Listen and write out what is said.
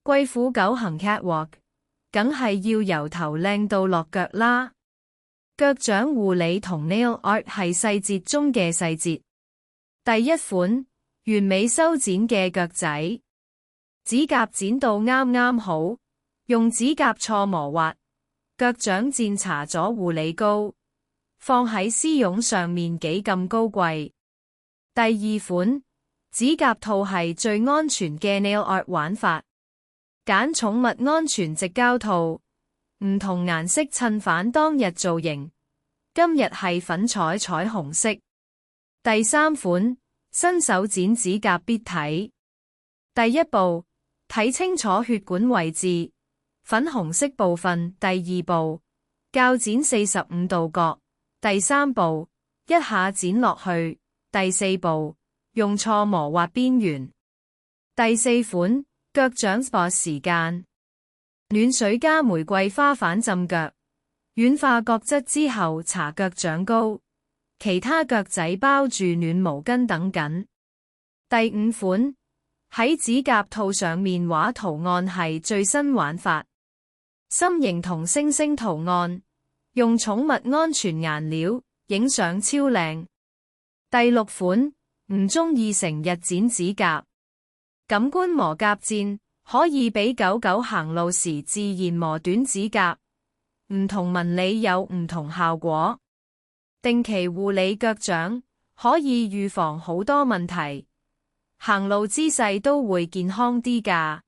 貴婦狗行 catwalk， 梗係要由頭靚到落腳啦。腳掌護理同 nail art 係細節中嘅細節。第一款，完美修剪嘅腳仔，指甲剪到啱啱好，用指甲搓磨滑，腳掌漸搽咗護理膏，放喺絲絨上面幾咁高貴。第二款，指甲套係最安全嘅 nail art 玩法，揀寵物安全直膠套，唔同顏色襯反當日造型，今日係粉彩彩虹色。第三款，新手剪指甲必睇。第一步，睇清楚血管位置，粉紅色部分。第二步，鉸剪45度角。第三步，一下剪落去。第四步，用搓磨滑邊緣。第四款，腳掌 SPA 時間，暖水加玫瑰花反浸腳，軟化角質之後搽腳掌膏，其他腳仔包住暖毛巾等緊。第五款，喺指甲套上面畫圖案係最新玩法，心形同星星圖案，用寵物安全顏料，影相超靚。第六款，唔鍾意成日剪指甲，感官磨甲墊可以俾狗狗行路時自然磨短指甲，唔同紋理有唔同效果。定期護理腳掌，可以預防好多問題，行路姿勢都會健康啲㗎。